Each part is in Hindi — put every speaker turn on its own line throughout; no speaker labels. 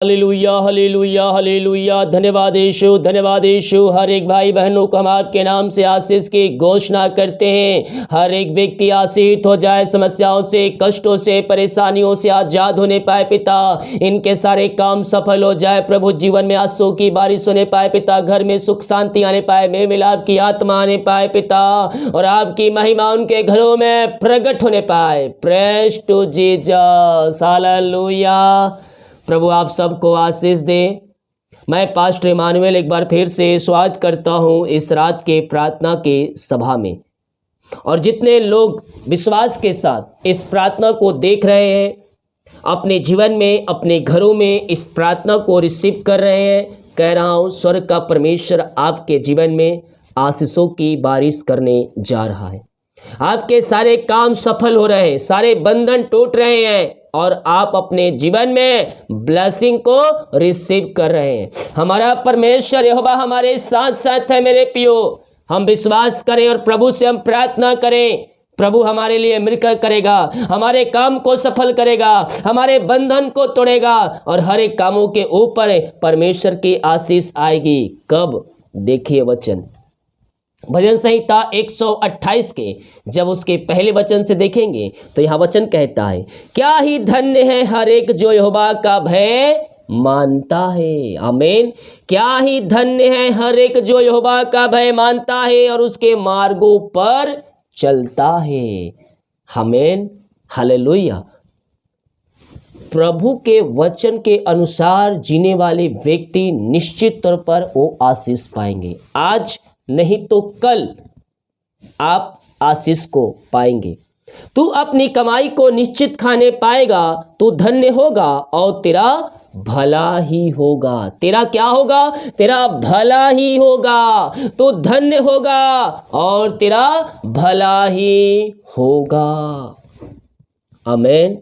Hallelujah hallelujah hallelujah. धन्यवाद यीशु। हर एक भाई बहनों को हम आपके नाम से आशीष की घोषणा करते हैं। हर एक व्यक्ति आशीष हो जाए, समस्याओं से, कष्टों से, परेशानियों से आजाद होने पाए पिता। इनके सारे काम सफल हो जाए प्रभु। जीवन में आंसू की बारिश होने पाए पिता। घर में सुख शांति आने पाए, मेल मिलाप की आत्मा आने पाए पिता, और आपकी महिमा उनके घरों में प्रकट होने पाए। Praise to Jesus. हालेलुया। प्रभु आप सबको आशीष दे। मैं पास्टर इमानुएल एक बार फिर से स्वागत करता हूं इस रात के प्रार्थना के सभा में, और जितने लोग विश्वास के साथ इस प्रार्थना को देख रहे हैं, अपने जीवन में, अपने घरों में इस प्रार्थना को रिसीव कर रहे हैं, कह रहा हूं स्वर्ग का परमेश्वर आपके जीवन में आशीषों की बारिश करने जा रहा है। आपके सारे काम सफल हो रहे हैं, सारे बंधन टूट रहे हैं, और आप अपने जीवन में ब्लेसिंग को रिसीव कर रहे हैं। हमारा परमेश्वर यहोवा हमारे साथ साथ है मेरे पियो। हम विश्वास करें और प्रभु से हम प्रार्थना करें। प्रभु हमारे लिए मिलकर करेगा, हमारे काम को सफल करेगा, हमारे बंधन को तोड़ेगा, और हर एक कामों के ऊपर परमेश्वर की आशीष आएगी। कब? देखिए वचन, भजन संहिता 128 के जब उसके पहले वचन से देखेंगे तो यहाँ वचन कहता है, क्या ही धन्य है हर एक जो यहोवा का भय मानता है। आमीन। क्या ही धन्य है हर एक जो यहोवा का भय मानता है और उसके मार्गों पर चलता है। आमीन। हालेलुया। प्रभु के वचन के अनुसार जीने वाले व्यक्ति निश्चित तौर पर वो आशीष पाएंगे। आज नहीं तो कल आप आशीष को पाएंगे। तू अपनी कमाई को निश्चित खाने पाएगा, तू धन्य होगा और तेरा भला ही होगा। तेरा क्या होगा? तेरा भला ही होगा। तू धन्य होगा और तेरा भला ही होगा। आमीन।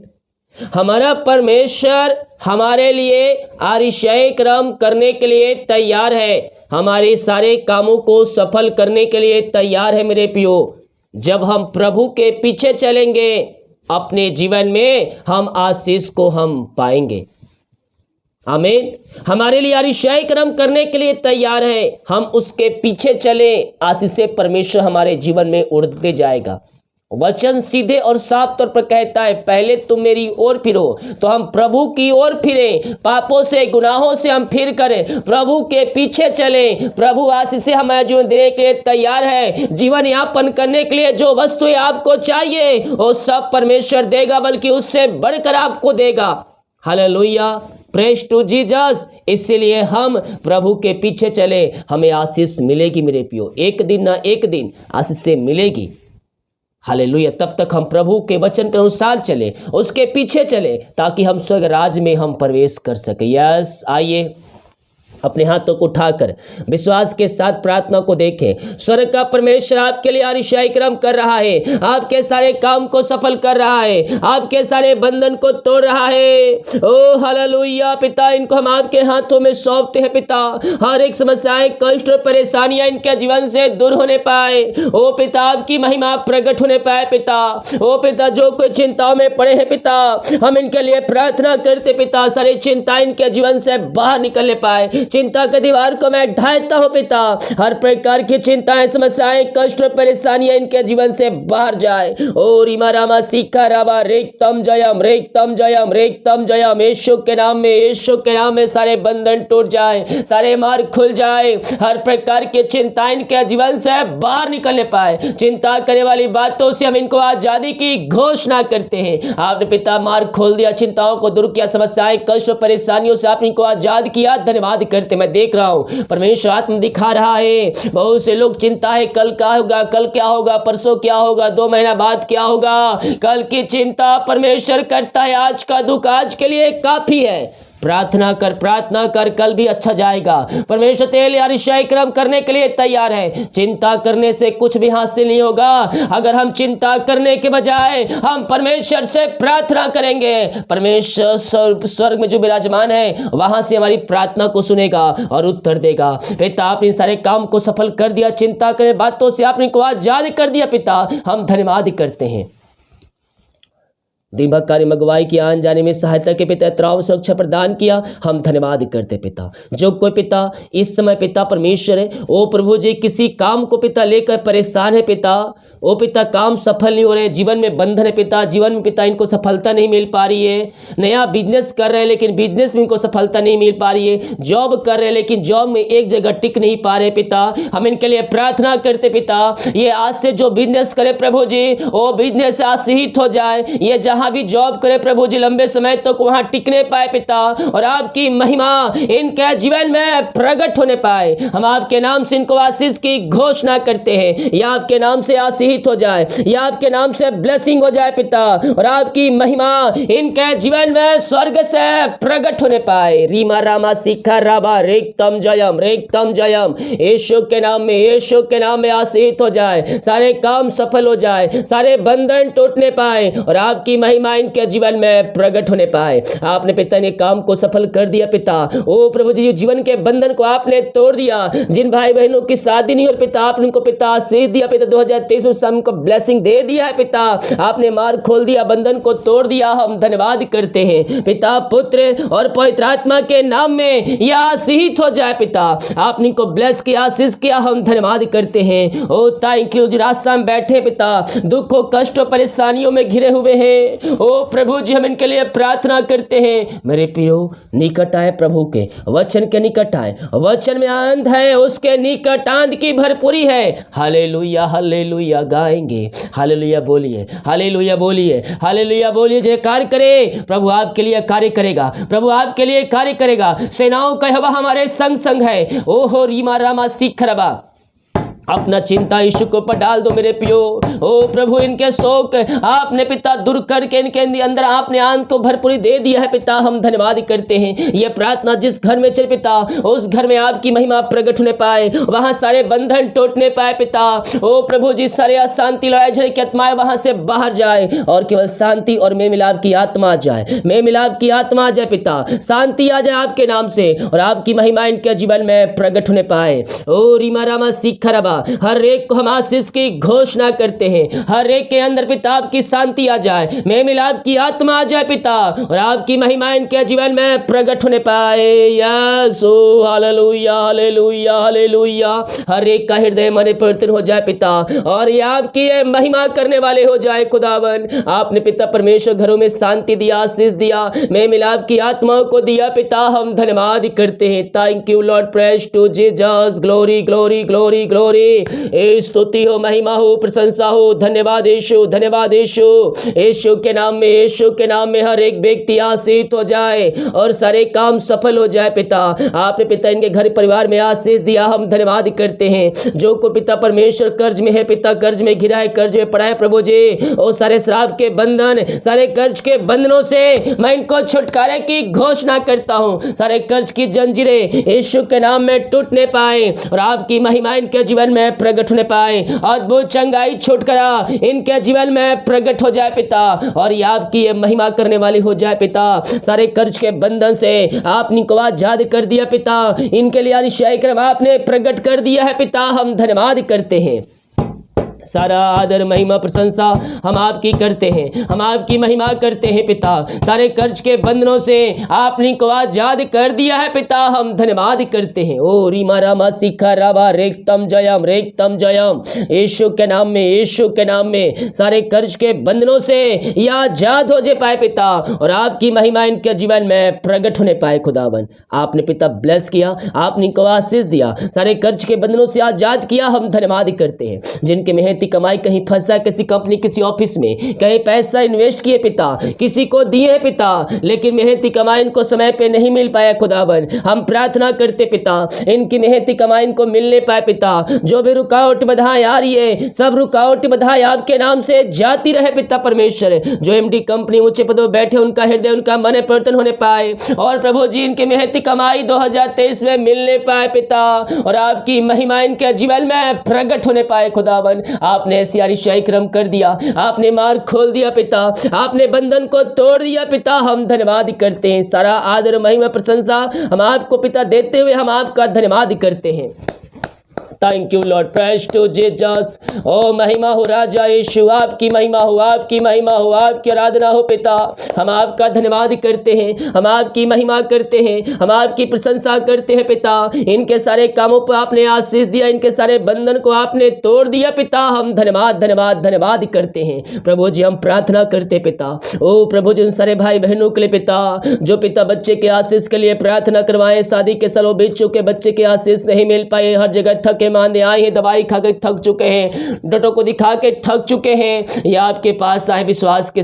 हमारा परमेश्वर हमारे लिए आरिशाई कर्म करने के लिए तैयार है, हमारे सारे कामों को सफल करने के लिए तैयार है मेरे पियो। जब हम प्रभु के पीछे चलेंगे, अपने जीवन में हम आशीष को हम पाएंगे। आमीन। हमारे लिए आरिशाई कर्म करने के लिए तैयार है, हम उसके पीछे चले, आशीष से परमेश्वर हमारे जीवन में उड़ते जाएगा। वचन सीधे और साफ तौर पर कहता है, पहले तुम मेरी ओर फिरो। तो हम प्रभु की ओर फिरें, पापों से, गुनाहों से हम फिर करें, प्रभु के पीछे चलें। प्रभु आशीष से हमारा जीवन देने के लिए तैयार है। जीवन यापन करने के लिए जो वस्तुएं आपको चाहिए वो सब परमेश्वर देगा, बल्कि उससे बढ़कर आपको देगा। हालेलुया। Praise to Jesus. इसलिए हम प्रभु के पीछे चले, हमें आशीष मिलेगी मेरे पियो। एक दिन ना एक दिन आशीष से मिलेगी। हालेलुया। तब तक हम प्रभु के वचन के अनुसार चले, उसके पीछे चले, ताकि हम स्वर्ग राज में हम प्रवेश कर सके। यस, आइए अपने हाथों को उठाकर विश्वास के साथ प्रार्थना को देखें। स्वर्ग का परमेश्वर आपके लिए आरिशाई कर्म कर रहा है, आपके सारे काम को सफल कर रहा है, आपके सारे बंधन को तोड़ रहा है। ओ हालेलुया। पिता, इनको हम आपके हाथों में सौंपते हैं पिता। हर एक समस्याएं, कष्ट और परेशानियां इनके जीवन से दूर होने पाए। ओ पिता, आपकी महिमा प्रकट होने पाए पिता। ओ पिता, जो कोई चिंताओं में पड़े हैं पिता, हम इनके लिए प्रार्थना करते पिता, सारी चिंता इनके जीवन से बाहर निकलने पाए। चिंता के दीवार को मैं ढाता हूं पिता। हर प्रकार की चिंताएं, समस्याएं, कष्ट और परेशानियां इनके जीवन से बाहर जाए। और इमारामा सीखा राबा रेक्तम जयम रेक्तम जयम रेक्तम जयम। यीशु के नाम में, यीशु के नाम में सारे बंधन टूट जाए, सारे मार्ग खुल जाए। हर प्रकार की चिंता इनके जीवन से बाहर निकलने पाए। चिंता करने वाली बातों से हम इनको आजादी की घोषणा करते हैं। आपने पिता मार्ग खोल दिया, चिंताओं को दूर किया, समस्याएं, कष्ट और परेशानियों से आपने इनको आजाद किया। धन्यवाद करते। मैं देख रहा हूं परमेश्वर आत्मा दिखा रहा है। बहुत से लोग चिंता है, कल क्या होगा, कल क्या होगा, परसों क्या होगा, 2 महीना बाद क्या होगा। कल की चिंता परमेश्वर करता है, आज का दुख आज के लिए काफी है। प्रार्थना कर, कल भी अच्छा जाएगा। परमेश्वर तेरे लिए आरिशाई कर्म करने के लिए तैयार है। चिंता करने से कुछ भी हासिल नहीं होगा। अगर हम चिंता करने के बजाय हम परमेश्वर से प्रार्थना करेंगे, परमेश्वर स्वर्ग में जो विराजमान है वहां से हमारी प्रार्थना को सुनेगा और उत्तर देगा। पिता, आपने सारे काम को सफल कर दिया, चिंता करने बातों से आपने को आजाद कर दिया पिता। हम धन्यवाद करते हैं। दिन भर कार्य मगवाई की आन जाने में सहायता के पिता त्राव सुरक्षा प्रदान किया, हम धन्यवाद करते पिता। जो कोई पिता इस समय पिता परमेश्वर है, ओ प्रभु जी किसी काम को पिता लेकर परेशान है पिता, ओ पिता काम सफल नहीं हो रहे, जीवन में बंधन है पिता, जीवन में पिता इनको सफलता नहीं मिल पा रही है, नया बिजनेस कर रहे हैं लेकिन बिजनेस में इनको सफलता नहीं मिल पा रही है, जॉब कर रहे हैं लेकिन जॉब में एक जगह टिक नहीं पा रहे पिता, हम इनके लिए प्रार्थना करते पिता, ये आज से जो बिजनेस करे प्रभु जी वो बिजनेस आशीषित हो जाए, ये जहां भी जॉब करे प्रभु जी लंबे समय तक वहां टिकने पाए पिता, और आपकी महिमा इनके जीवन में प्रकट होने पाए। हम आपके नाम से इनको आशीष की घोषणा करते हैं, या आपके नाम से आशीषित हो जाए, या आपके नाम से ब्लेसिंग हो जाए पिता, और आपकी महिमा इनके जीवन में स्वर्ग से प्रकट होने पाए। रीमा रामा शिखा राबा रेक्तम जयम यीशु के नाम में, यीशु के नाम में आशीषित हो जाए, सारे काम सफल हो जाए, सारे बंधन टूटने पाए और आपकी महिमा इनके जीवन में प्रकट होने पाए। आपने पिता ने काम को सफल कर दिया पिता, ओ प्रभु जी जीवन के बंधन को आपने तोड़ दिया, जिन भाई बहनों की शादी नहीं और पिता आपने उनको पिता आशीष दिया पिता, 2023 में सबको ब्लेसिंग दे दिया है पिता, आपने मार्ग खोल दिया, बंधन को तोड़ दिया, हम धन्यवाद करते हैं पिता, पुत्र और पवित्र आत्मा के नाम में यह आशीषित हो जाए पिता, आपने इनको ब्लेस किया, आशीष किया, हम धन्यवाद करते हैं। ओ थैंक यू, जो रास्ता में बैठे पिता दुखों कष्टों परेशानियों में घिरे हुए हैं, ओ प्रभु जी हम इनके लिए प्रार्थना करते हैं, मेरे प्रियो निकट आए, प्रभु के वचन के निकट आए, वचन में आनंद है, उसके निकट आनंद की भरपूरी है। हालेलुया हालेलुया गाएंगे, हालेलुया बोलिए, हालेलुया बोलिए, हालेलुया बोलिए, जयकार करे, प्रभु आपके लिए कार्य करेगा, प्रभु आपके लिए कार्य करेगा, सेनाओं का यहोवा हमारे संग संग है। ओहो रीमा रामा सीखरबा, अपना चिंता यीशु के ऊपर डाल दो मेरे पियो, ओ प्रभु इनके शोक आपने पिता दूर करके इनके अंदर आपने आनंद को भरपूरी दे दिया है पिता, हम धन्यवाद करते हैं। ये प्रार्थना जिस घर में चल पिता उस घर में आपकी महिमा प्रकट होने पाए, वहां सारे बंधन टूटने पाए पिता, ओ प्रभु जी सारे अशांति लड़ाई झगड़े की आत्माएं वहां से बाहर जाए और केवल शांति और मेल मिलाप की आत्मा आ जाए, मेल मिलाप की आत्मा आ जाए पिता, शांति आ जाए आपके नाम से और आपकी महिमा इनके जीवन में प्रकट होने पाए। ओ रीमा रामा सीखरबा, हर एक को हम आशीष की घोषणा करते हैं, हर एक के अंदर पिता आपकी शांति आ जाए, मेल मिलाप की आत्मा आ जाए पिता और आपकी महिमा इनके जीवन में प्रकट होने पाए। यीशु हालेलुया हालेलुया हालेलुया, हर एक का हृदय मन परिवर्तन हो जाए पिता और ये आपकी महिमा करने वाले हो जाए खुदावन। आपने पिता परमेश्वर घरों में शांति दिया, आशीष दिया, मेल मिलाप की आत्मा को दिया पिता, हम धन्यवाद करते हैं। Thank you Lord, praise to Jesus, glory glory glory glory, स्तुति हो, महिमा हो, प्रशंसा हो, धन्यवाद यीशु, धन्यवाद यीशु। यीशु के नाम में, यीशु के नाम में हर एक व्यक्ति आशीष हो जाए और सारे काम सफल हो जाए पिता। आपने पिता इनके घर परिवार में आशीष दिया, हम धन्यवाद करते हैं। जो को पिता परमेश्वर कर्ज में है पिता, कर्ज में घिरा है, कर्ज में पड़ा है प्रभु जी, और सारे श्राप के बंधन, सारे कर्ज के बंधनों से मैं इनको छुटकारे की घोषणा करता हूं। सारे कर्ज की जंजीरें यीशु के नाम में टूटने पाए और आपकी महिमा इनके जीवन में प्रकट होने पाए, अद्भुत चंगाई छुटकारा इनके जीवन में प्रकट हो जाए पिता और ये आपकी ये महिमा करने वाली हो जाए पिता। सारे कर्ज के बंधन से आपने इनको आजाद कर दिया पिता, इनके लिए अनिश्चय क्रम आपने प्रकट कर दिया है पिता, हम धन्यवाद करते हैं। सारा आदर महिमा प्रशंसा हम आपकी करते हैं, हम आपकी महिमा करते हैं पिता। सारे कर्ज के बंधनों से आपने को आजाद कर दिया है पिता, हम धन्यवाद करते हैं। ओ रीमा रामा शिखा राबा रेक्तम जयम, यीशु के नाम में, यीशु के नाम में सारे कर्ज के बंधनों से यह आजाद हो जाए पाए पिता और आपकी महिमा इनके जीवन में प्रकट होने पाए खुदावन। आपने पिता ब्लेस किया, आपने को आशीष दिया, सारे कर्ज के बंधनों से आजाद किया, हम धन्यवाद करते हैं। जिनके मेहनती कमाई कहीं फंसा, किसी कंपनी किसी ऑफिस में कहीं पैसा इन्वेस्ट किए पिता, किसी को दिए पिता, लेकिन मेहनती कमाई इनको समय पे नहीं मिल पाया खुदावन, हम प्रार्थना करते पिता इनकी मेहनती कमाई इनको मिलने पाए पिता। जो भी रुकावट बाधाएं आ रही है, सब रुकावट बाधाएं आपके नाम से जाती रहे पिता परमेश्वर। जो एमडी कंपनी ऊंचे पदों बैठे, उनका हृदय उनका मन परिवर्तन होने पाए और प्रभु जी इनके मेहनती कमाई 2023 में मिलने पाए पिता और आपकी महिमा इनके जीवन में प्रकट होने पाए खुदावन। आपने ऐसी अरिशाई क्रम कर दिया, आपने मार्ग खोल दिया पिता, आपने बंधन को तोड़ दिया पिता, हम धन्यवाद करते हैं। सारा आदर महिमा प्रशंसा हम आपको पिता देते हुए हम आपका धन्यवाद करते हैं। Thank you Lord, praise to Jesus. ओ महिमा हो राजा यीशु, आपकी महिमा हो, आपकी महिमा हो, आपकी आराधना हो पिता। हम आपका धन्यवाद करते हैं, हम आपकी महिमा करते हैं, हम आपकी प्रशंसा करते हैं पिता। इनके सारे कामों पर आपने आशीष दिया, इनके सारे बंधन को आपने तोड़ दिया पिता। हम धन्यवाद धन्यवाद धन्यवाद करते हैं प्रभु जी। हम प्रार्थना करते पिता, ओ प्रभु जी उन सारे भाई बहनों के लिए पिता जो पिता बच्चे के आशीष के लिए प्रार्थना करवाएं। शादी के सालों बीत चुके, बच्चे के आशीष नहीं मिल पाए, हर जगह थके मांदे आए हैं, दवाई खा के थक चुके हैं, डॉक्टर को दिखा के थक चुके हैं, या आपके पास आए विश्वास के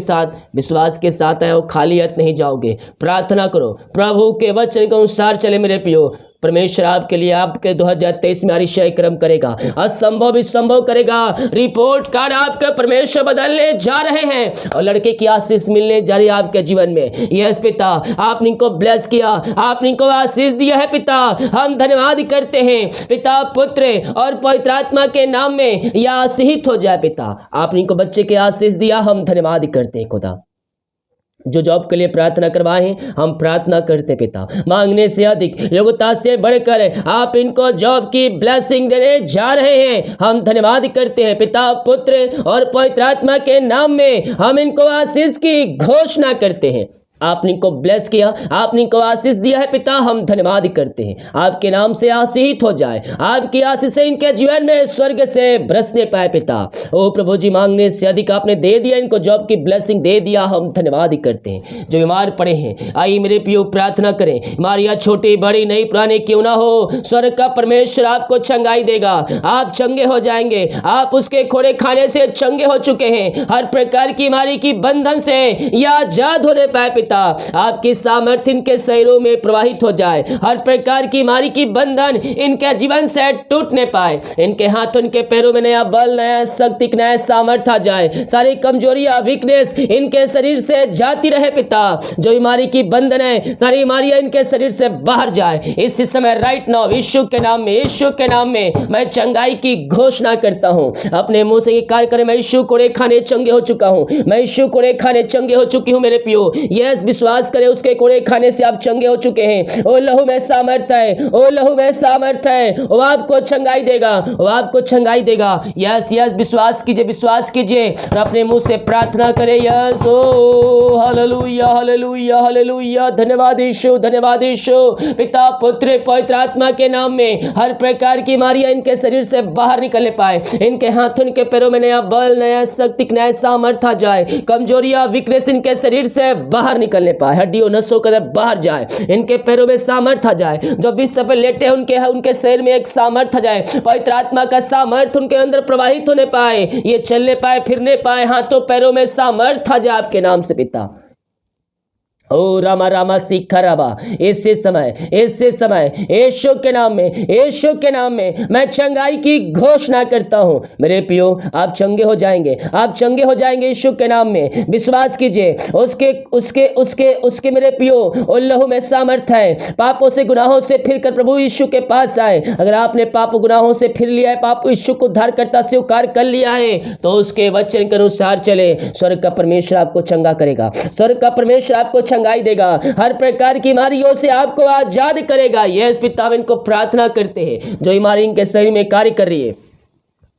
साथ आए, वो खाली हाथ नहीं जाओगे। प्रार्थना करो, प्रभु के वचन के अनुसार चले मेरे प्रियो। परमेश्वर आपके लिए आपके 2023 में अतिशय कर्म करेगा, असंभव भी संभव करेगा। रिपोर्ट कार्ड आपके परमेश्वर बदलने जा रहे हैं और लड़के की आशीष मिलने जा रही है आपके जीवन में। यस पिता, आपने इनको ब्लेस किया, आपने इनको आशीष दिया है पिता। हम धन्यवाद करते हैं पिता, पुत्र और पवित्र आत्मा के नाम में यह आशीषित हो जाए पिता। आपने इनको बच्चे के आशीष दिया, हम धन्यवाद करते हैं खुदा। जो जॉब के लिए प्रार्थना करवाए हैं, हम प्रार्थना करते पिता, मांगने से अधिक, योग्यता से बढ़कर आप इनको जॉब की ब्लेसिंग देने जा रहे हैं। हम धन्यवाद करते हैं पिता, पुत्र और पवित्र आत्मा के नाम में हम इनको आशीष की घोषणा करते हैं। आपने इनको ब्लेस किया, आपने इनको आशीष दिया है पिता। हम धन्यवाद करते हैं, आपके नाम से आशीषित हो जाए, आपकी आशीष से इनके जीवन में स्वर्ग से बरसने पाए पिता। ओ प्रभु जी, मांगने से अधिक आपने दे दिया, इनको जॉब की ब्लेसिंग दे दिया। हम धन्यवाद करते हैं। जो बीमार पड़े हैं, आइए मेरे प्रियो प्रार्थना करें। बीमारियां छोटी बड़ी नई पुरानी क्यों ना हो, स्वर्ग का परमेश्वर आपको चंगाई देगा, आप चंगे हो जाएंगे। आप उसके खोड़े खाने से चंगे हो चुके हैं, हर प्रकार की बीमारी की बंधन से या आजाद होने पाए पिता। आपकी सामर्थ्य इनके शरीरों में प्रवाहित हो जाए, हर प्रकार की बीमारी की बंधन इनके जीवन से टूटने पाए, इनके हाथों इनके पैरों में नया बल, नया शक्ति, नया सामर्थ्य आ जाए। सारी कमजोरियां, वीकनेस इनके शरीर से जाती रहे पिता। जो बीमारी की बंधन है, सारी बीमारियां इनके शरीर से बाहर जाए इस समय राइट नाउ, यीशु के नाम में, यीशु के नाम में मैं चंगाई की घोषणा करता हूं। अपने मुंह से ये कार्य करें, मैं यीशु कोड़े खाने चंगे हो चुका हूं, मैं यीशु कोड़े खाने चंगे हो चुकी हूं मेरे पियो। यस, विश्वास करें, उसके कोड़े खाने से आप चंगे हो चुके हैं। ओ लहू में सामर्थ्य है, ओ लहू में सामर्थ्य है, वो आपको चंगाई देगा, वो आपको चंगाई देगा। यस यस, विश्वास कीजिए, विश्वास कीजिए और अपने मुंह से प्रार्थना करें। यस, ओ हालेलुया हालेलुया हालेलुया, धन्यवाद यीशु, धन्यवाद यीशु। पिता, पुत्र, पवित्र आत्मा के नाम में हर प्रकार की बीमारियां इनके शरीर से बाहर निकलने पाए, इनके हाथों इनके पैरों में नया बल, नया शक्ति, नया सामर्थ्य आ जाए। कमजोरियां, वीकनेस इनके शरीर से बाहर निकलने पाए, हड्डियों नसों का बाहर जाए, इनके पैरों में सामर्थ्य आ जाए। जो बिस्तर पर लेटे हैं उनके शरीर में एक सामर्थ्य आ जाए, पवित्र आत्मा का सामर्थ्य उनके अंदर प्रवाहित होने पाए, ये चलने पाए, फिरने पाए, हाथों पैरों में सामर्थ्य आ जाए आपके नाम से पिता। ओ रामा रामा सीखा राबा, इससे समय यीशु के नाम में, यीशु के नाम में मैं चंगाई की घोषणा करता हूं मेरे पियो। आप चंगे हो जाएंगे, आप चंगे हो जाएंगे यीशु के नाम में। विश्वास कीजिए, उसके मेरे पियो ओ लहू में सामर्थ्य है। पापों से, गुनाहों से फिरकर प्रभु यीशु के पास आए। अगर आपने पाप गुनाहों से फिर लिया है, पाप यीशु को उद्धारकर्ता स्वीकार कर लिया है, तो उसके वचन के अनुसार चले, स्वर्ग का परमेश्वर आपको चंगा करेगा, स्वर्ग का परमेश्वर आपको चंगाई देगा, हर प्रकार की बीमारियों से आपको आजाद करेगा। यस पिता, इनको प्रार्थना करते हैं जो बीमारी इनके शरीर में कार्य कर रही है,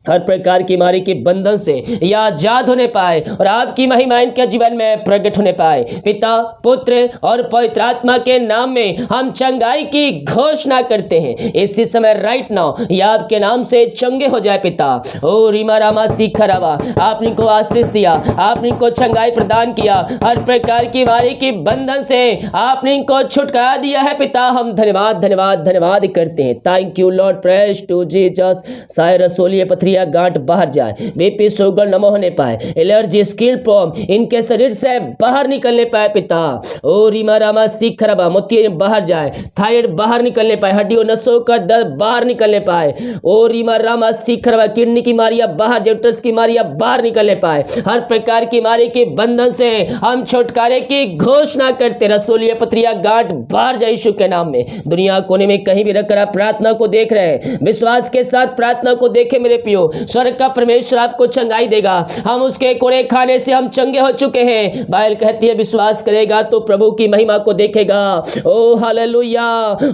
हर प्रकार की बीमारी के बंधन से या आजाद होने पाए और आपकी महिमा इनके जीवन में प्रकट होने पाए। पिता, पुत्र और पवित्र आत्मा के नाम में हम चंगाई की घोषणा करते हैं इसी समय राइट नाउ, या आपके नाम से चंगे हो जाए पिता। ओ रीमा रामा सीखा रावा, आपने को आशीष दिया, आपने को चंगाई प्रदान किया, हर प्रकार की बीमारी की बंधन से आपने इनको छुटकारा दिया है पिता। हम धन्यवाद धन्यवाद धन्यवाद करते हैं। Thank you Lord, praise to Jesus. सारे रसोलिए पथरी गांठ बाहर जाए, बीपी शुगर न होने पाए, एलर्जी, स्किन प्रॉब्लम इनके शरीर से बाहर निकलने पाए पिता। ओ रीमा रामा सीख खराबा, मोतिये बाहर जाए, थायराइड बाहर निकलने पाए, हड्डियों नसों का दर्द बाहर निकलने पाए। ओ रीमा रामा सीख खराबा, किडनी की बीमारियां बाहर, जेटस की बीमारियां बाहर निकलने पाए, हर प्रकार की बीमारी के बंधन से हम छुटकारे की घोषणा करते। रसोलिया पथरिया गांठ बाहर जाए यीशु के नाम में। दुनिया कोने में कहीं भी रखकर आप प्रार्थना को देख रहे हैं, विश्वास के साथ प्रार्थना को देखे मेरे पियो। पियो, स्वर्ग का परमेश्वर आपको चंगाई देगा। हम उसके कोड़े खाने से हम चंगे हो चुके हैं। बाइबल कहती है विश्वास करेगा तो प्रभु की महिमा को देखेगा। ओ हालेलुया,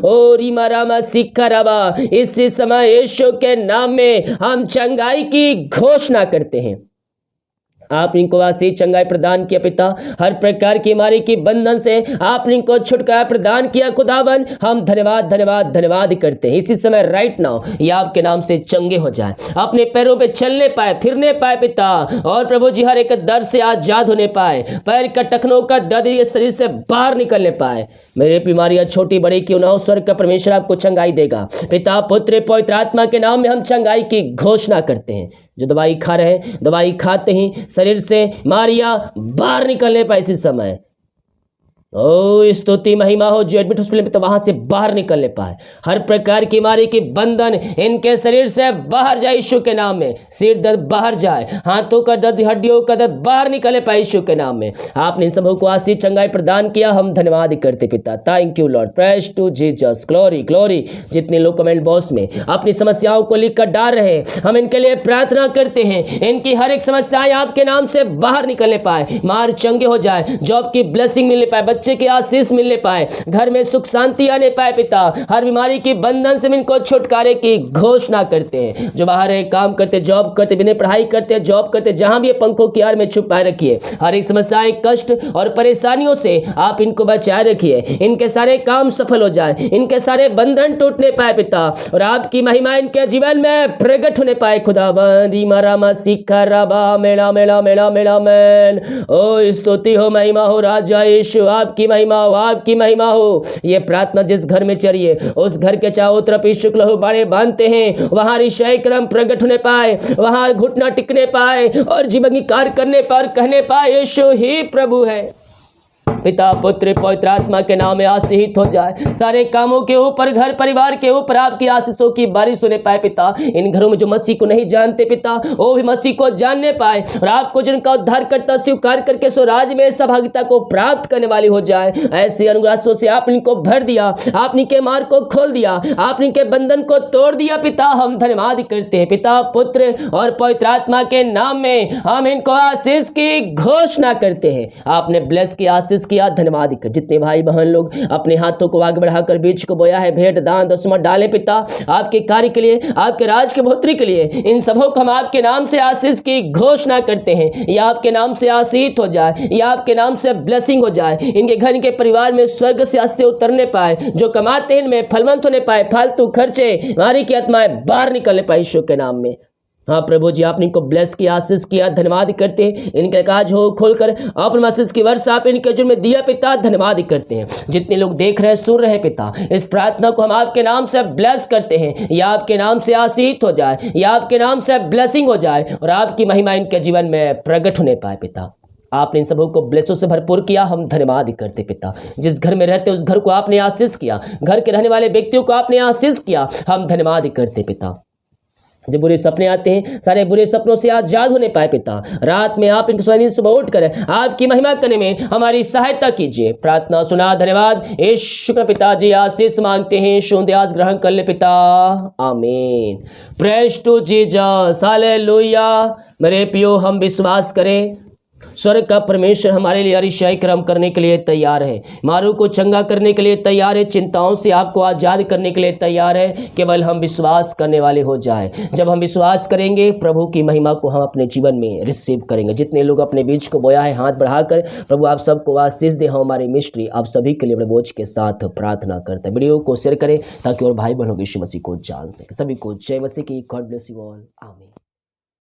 ओ रीमा रामा सिक्का रबा। इस समय यीशु के नाम में हम चंगाई की घोषणा करते हैं। आप इनको आशीष चंगाई प्रदान किया पिता, हर प्रकार की बीमारी की बंधन से आपने इनको छुटकारा प्रदान किया खुदावन। हम धन्यवाद धन्यवाद धन्यवाद करते हैं। इसी समय राइट नाउ ये आपके नाम से चंगे हो जाए, अपने पैरों पे चलने पाए, फिरने पाए पिता, और प्रभु जी हर एक दर्द से आजाद होने पाए, पैर का टखनों का दर्द ये शरीर से बाहर निकलने पाए। मेरी बीमारियां छोटी बड़ी क्यों ना हो, स्वर्ग का परमेश्वर आपको चंगाई देगा। पिता पुत्र पवित्र आत्मा के नाम में हम चंगाई की घोषणा करते हैं। जो दवाई खा रहे हैं, दवाई खाते ही शरीर से बीमारियां बाहर निकलने पाए इसी समय। ओ स्तुति महिमा हो। जो एडमिट हॉस्पिटल में तो वहां से बाहर निकलने पाए, हर प्रकार की बीमारी की बंधन इनके शरीर से बाहर जाए यीशु के नाम में। सिर दर्द बाहर जाए, हाथों का दर्द, हड्डियों का दर्द बाहर निकले पाए यीशु के नाम में। आपने इन सबों को आशीष चंगाई प्रदान किया, हम धन्यवाद करते पिता। Thank you Lord, praise to Jesus, glory glory. जितने लोग कमेंट बॉक्स में अपनी समस्याओं को लिख कर डाल रहे हैं, हम इनके लिए प्रार्थना करते हैं। इनकी हर एक समस्याएं आपके नाम से बाहर निकलने पाए, मार चंगे हो जाए, जॉब की ब्लेसिंग मिलने पाए, बच्चे के आशीष मिलने पाए, घर में सुख शांति आने पाए पिता। हर बीमारी की बंधन से इनको छुटकारे की घोषणा करते हैं। जो बाहर है, काम करते, जॉब करते, बिना पढ़ाई करते, जॉब करते, जहां भी पंखों की आड़ में छुपाए रखिए। हर एक समस्याएं, कष्ट और परेशानियों से आप इनको बचाए रखिए। इनके सारे काम सफल हो जाए, इनके सारे बंधन टूटने पाए पिता, और आपकी महिमा इनके जीवन में प्रकट होने पाए खुदावन। रीमा रामा सिक्का रबा मेला मेला मेला मेला मैन। ओ स्तुति हो, महिमा हो राजा यीशु, आपकी महिमा हो, आपकी महिमा हो। ये प्रार्थना जिस घर में चलिए, उस घर के चारों तरफ यीशु के लहू बाड़े बांधते हैं, वहां ऋषय क्रम प्रकट होने पाए, वहां घुटना टिकने पाए, और जीवन कार्य करने पर कहने पाए यीशु ही प्रभु है। पिता पुत्र पवित्र आत्मा के नाम में आशीषित हो जाए। सारे कामों के ऊपर, घर परिवार के ऊपर आपकी आशीषों की बारिश होने पाए पिता। इन घरों में जो मसीह को नहीं जानते पिता, वो भी मसीह को जानने पाए, और आपको जिनका उद्धार करता स्वीकार करके स्वराज में सहभागिता को प्राप्त करने वाली हो जाए। ऐसे अनुग्रहों से आपने इनको भर दिया, आपने के मार्ग को खोल दिया, आपने इनके बंधन को तोड़ दिया पिता। हम धन्यवाद करते हैं पिता पुत्र और पवित्र आत्मा के नाम में। हम इनको आशीष की घोषणा करते हैं। आपने ब्लेस की आशीष किया, धन्यवाद कर। जितने भाई बहन लोग अपने हाथों को आगे बढ़ाकर बीज को बोया है, भेंट दान दशमलव डाले पिता, आपके कार्य के लिए, आपके राज के बढ़ोतरी के लिए, इन सबों को हम आपके नाम से आशीष की घोषणा करते हैं। या आपके नाम से आशीष हो जाए, या आपके नाम से ब्लेसिंग हो जाए। इनके घर, इनके परिवार में स्वर्ग से आशीष उतरने पाए, जो कमाते हैं इनमें फलवंत होने पाए, फालतू खर्चे, हमारी की आत्माएं बाहर निकलने पाए यीशु के नाम में। हाँ प्रभु जी, आपने इनको ब्लेस किया, आशीष किया, धन्यवाद करते हैं। इनके काज हो खोलकर अपने आशीष की वर्षा आप इनके जुर्म में दिया पिता, धन्यवाद करते हैं। जितने लोग देख रहे हैं, सुन रहे हैं पिता, इस प्रार्थना को हम आपके नाम से ब्लेस करते हैं। या आपके नाम से आशीष हो जाए, या आपके नाम से ब्लेसिंग हो जाए, और आपकी महिमा इनके जीवन में प्रकट होने पाए पिता। आपने इन सबों को ब्लेसों से भरपूर किया, हम धन्यवाद करते पिता। जिस घर में रहते उस घर को आपने आशीष किया, घर के रहने वाले व्यक्तियों को आपने आशीष किया, हम धन्यवाद करते पिता। जो बुरे सपने आते हैं, सारे बुरे सपनों से आजाद होने पाए पिता। रात में आप इनको सुबह उठ कर आपकी महिमा करने में हमारी सहायता कीजिए। प्रार्थना सुना, धन्यवाद यीशु के पिताजी, आशीष मांगते हैं, शुद्धास ग्रहण कर ले पिता, आमीन। Praise to Jesus, hallelujah. मेरे प्रियो, हम विश्वास करें स्वर्ग का परमेश्वर हमारे लिए अरिशाई कर्म करने के लिए तैयार है, मारू को चंगा करने के लिए तैयार है, चिंताओं से आपको आजाद करने के लिए तैयार है। केवल हम विश्वास करने वाले हो जाए। जब हम विश्वास करेंगे, प्रभु की महिमा को हम अपने जीवन में रिसीव करेंगे। जितने लोग अपने बीज को बोया है, हाथ बढ़ाकर प्रभु आप सबको आशीष दे। हम हमारे मिस्ट्री आप सभी के लिए बड़े बोझ के साथ प्रार्थना करते हैं। वीडियो को शेयर करें ताकि और भाई बहनों यीशु मसीह को जान सके। सभी को जय मसीह की। गॉड ब्लेस यू ऑल, आमीन।